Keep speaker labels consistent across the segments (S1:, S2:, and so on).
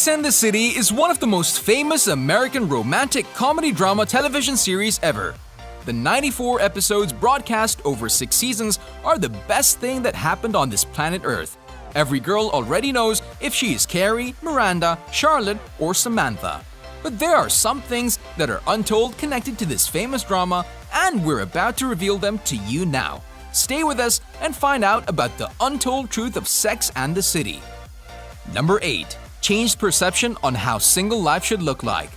S1: Sex and the City is one of the most famous American romantic comedy drama television series ever. The 94 episodes broadcast over 6 seasons are the best thing that happened on this planet Earth. Every girl already knows if she is Carrie, Miranda, Charlotte, or Samantha. But there are some things that are untold connected to this famous drama, and we're about to reveal them to you now. Stay with us and find out about the untold truth of Sex and the City. Number 8. Changed perception on how single life should look like.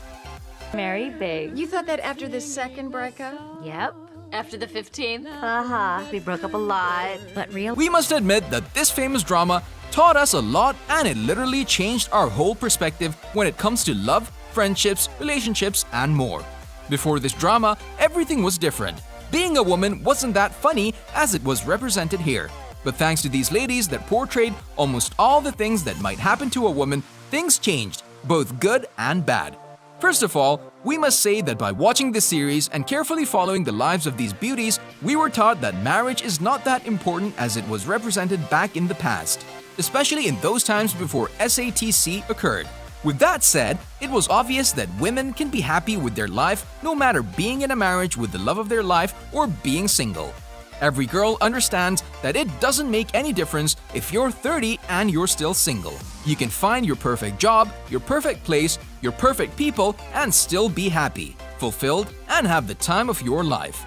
S2: Marry big.
S3: You thought that after the second breakup?
S2: Yep.
S3: After the 15th?
S2: We broke up a lot, but real.
S1: We must admit that this famous drama taught us a lot, and it literally changed our whole perspective when it comes to love, friendships, relationships, and more. Before this drama, everything was different. Being a woman wasn't that funny as it was represented here. But thanks to these ladies that portrayed almost all the things that might happen to a woman, things changed, both good and bad. First of all, we must say that by watching this series and carefully following the lives of these beauties, we were taught that marriage is not that important as it was represented back in the past, especially in those times before SATC occurred. With that said, it was obvious that women can be happy with their life no matter being in a marriage with the love of their life or being single. Every girl understands that it doesn't make any difference if you're 30 and you're still single. You can find your perfect job, your perfect place, your perfect people, and still be happy, fulfilled, and have the time of your life.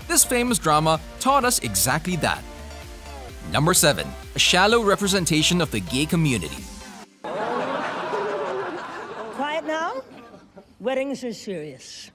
S1: This famous drama taught us exactly that. Number 7. A shallow representation of the gay community.
S4: Quiet now? Weddings are serious.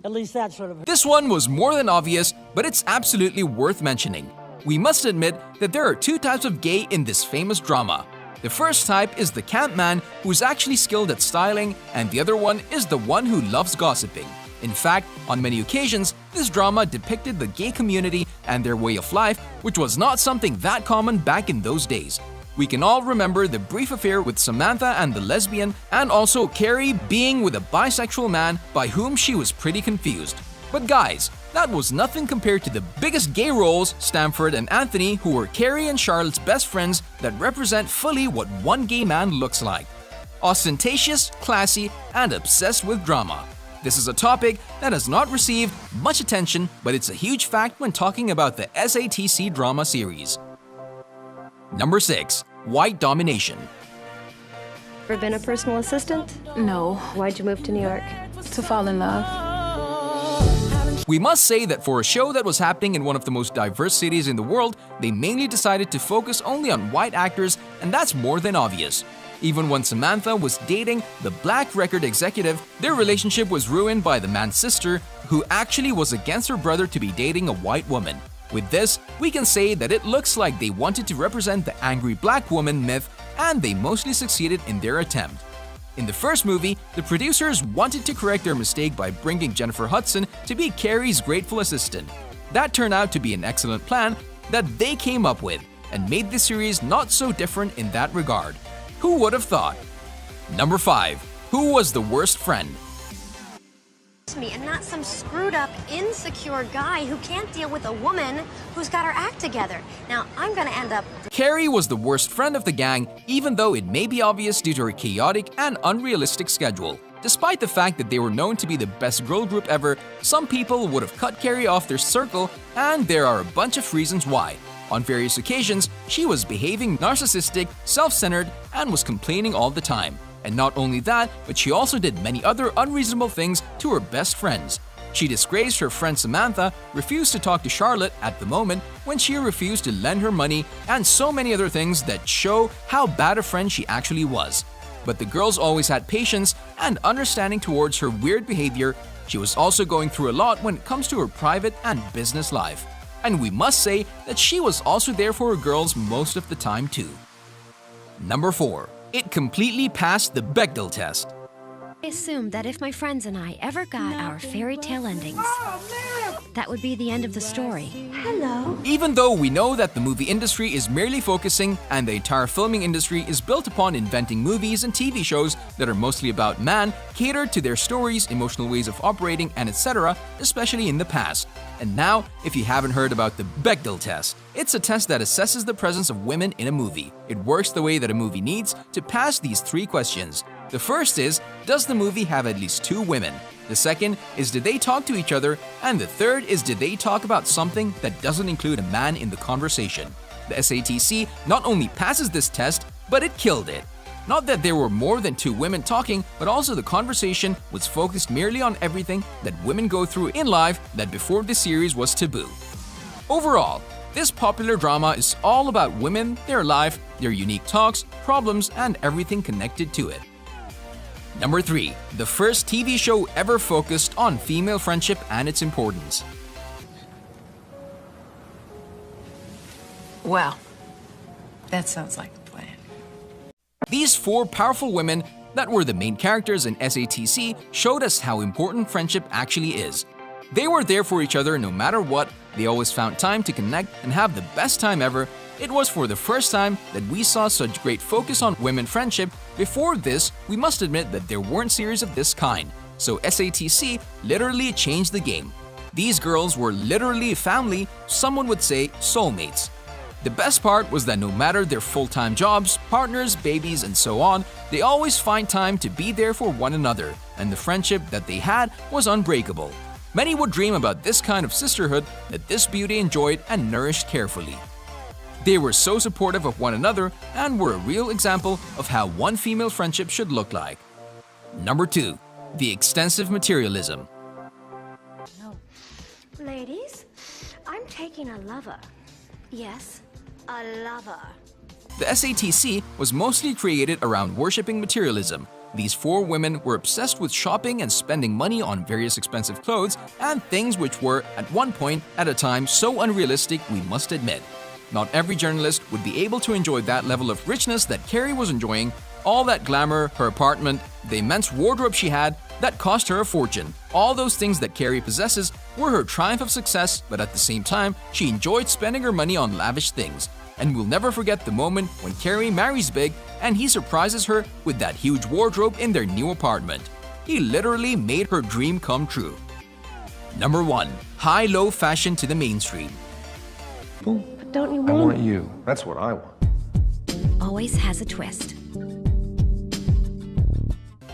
S4: At least that sort of...
S1: This one was more than obvious, but it's absolutely worth mentioning. We must admit that there are 2 types of gay in this famous drama. The first type is the camp man who's actually skilled at styling, and the other one is the one who loves gossiping. In fact, on many occasions, this drama depicted the gay community and their way of life, which was not something that common back in those days. We can all remember the brief affair with Samantha and the lesbian, and also Carrie being with a bisexual man by whom she was pretty confused. But guys, that was nothing compared to the biggest gay roles, Stanford and Anthony, who were Carrie and Charlotte's best friends that represent fully what one gay man looks like. Ostentatious, classy, and obsessed with drama. This is a topic that has not received much attention, but it's a huge fact when talking about the SATC drama series. Number 6. White domination.
S5: Ever been a personal assistant?
S6: No,
S5: Why'd you move to New York?
S6: to fall in love.
S1: We must say that for a show that was happening in one of the most diverse cities in the world, they mainly decided to focus only on white actors, and that's more than obvious. Even when Samantha was dating the black record executive, their relationship was ruined by the man's sister, who actually was against her brother to be dating a white woman. With this, we can say that it looks like they wanted to represent the angry black woman myth, and they mostly succeeded in their attempt. In the first movie, the producers wanted to correct their mistake by bringing Jennifer Hudson to be Carrie's grateful assistant. That turned out to be an excellent plan that they came up with, and made the series not so different in that regard. Who would have thought? Number 5. Who was the worst friend?
S7: Me and not some screwed up, insecure guy who can't deal with a woman who's got her act together. Now, I'm gonna end up...
S1: Carrie was the worst friend of the gang, even though it may be obvious due to her chaotic and unrealistic schedule. Despite the fact that they were known to be the best girl group ever, some people would have cut Carrie off their circle, and there are a bunch of reasons why. On various occasions, she was behaving narcissistic, self-centered, and was complaining all the time. And not only that, but she also did many other unreasonable things to her best friends. She disgraced her friend Samantha, refused to talk to Charlotte at the moment when she refused to lend her money, and so many other things that show how bad a friend she actually was. But the girls always had patience and understanding towards her weird behavior. She was also going through a lot when it comes to her private and business life. And we must say that she was also there for her girls most of the time too. Number 4. It completely passed the BECHDEL test.
S7: I assumed that if my friends and I ever got our fairy tale endings, that would be the end of the story.
S1: Even though we know that the movie industry is merely focusing and the entire filming industry is built upon inventing movies and TV shows that are mostly about man, catered to their stories, emotional ways of operating, and etc., especially in the past. And now, if you haven't heard about the BECHDEL test, it's a test that assesses the presence of women in a movie. It works the way that a movie needs to pass these 3 questions. The first is, does the movie have at least 2 women? The second is, did they talk to each other? And the third is, did they talk about something that doesn't include a man in the conversation? The SATC not only passes this test, but it killed it. Not that there were more than 2 women talking, but also the conversation was focused merely on everything that women go through in life that before the series was taboo. Overall, this popular drama is all about women, their life, their unique talks, problems, and everything connected to it. Number 3. The first TV show ever focused on female friendship and its importance.
S3: Well, that sounds like a plan.
S1: These 4 powerful women that were the main characters in SATC showed us how important friendship actually is. They were there for each other no matter what, they always found time to connect and have the best time ever. It was for the first time that we saw such great focus on women friendship. Before this, we must admit that there weren't series of this kind. So SATC literally changed the game. These girls were literally family, someone would say soulmates. The best part was that no matter their full-time jobs, partners, babies, and so on, they always find time to be there for one another, and the friendship that they had was unbreakable. Many would dream about this kind of sisterhood that this beauty enjoyed and nourished carefully. They were so supportive of one another and were a real example of how one female friendship should look like. Number 2. The extensive materialism.
S7: Ladies, I'm taking a lover. Yes, a lover.
S1: The SATC was mostly created around worshipping materialism. These 4 women were obsessed with shopping and spending money on various expensive clothes and things which were, at one point at a time, so unrealistic we must admit. Not every journalist would be able to enjoy that level of richness that Carrie was enjoying, all that glamour, her apartment, the immense wardrobe she had, that cost her a fortune. All those things that Carrie possesses were her triumph of success, but at the same time, she enjoyed spending her money on lavish things. And we'll never forget the moment when Carrie marries Big and he surprises her with that huge wardrobe in their new apartment. He literally made her dream come true. Number 1. High-low fashion to the mainstream.
S5: But don't you
S6: I
S5: want
S6: want you. That's what I want.
S7: Always has a twist.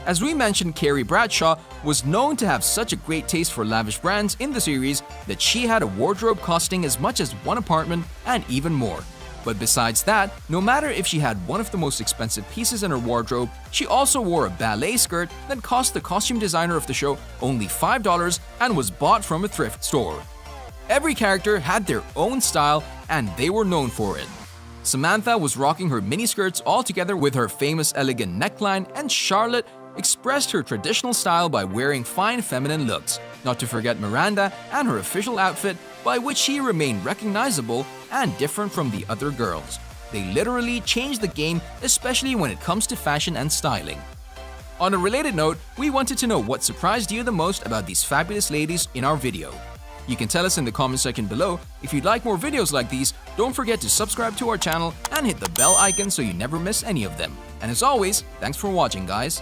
S1: As we mentioned, Carrie Bradshaw was known to have such a great taste for lavish brands in the series that she had a wardrobe costing as much as one apartment and even more. But besides that, no matter if she had one of the most expensive pieces in her wardrobe, she also wore a ballet skirt that cost the costume designer of the show only $5 and was bought from a thrift store. Every character had their own style and they were known for it. Samantha was rocking her miniskirts all together with her famous elegant neckline, and Charlotte expressed her traditional style by wearing fine feminine looks, not to forget Miranda and her official outfit, by which she remained recognizable and different from the other girls. They literally changed the game, especially when it comes to fashion and styling. On a related note, we wanted to know what surprised you the most about these fabulous ladies in our video. You can tell us in the comment section below. If you'd like more videos like these, don't forget to subscribe to our channel and hit the bell icon so you never miss any of them. And as always, thanks for watching, guys.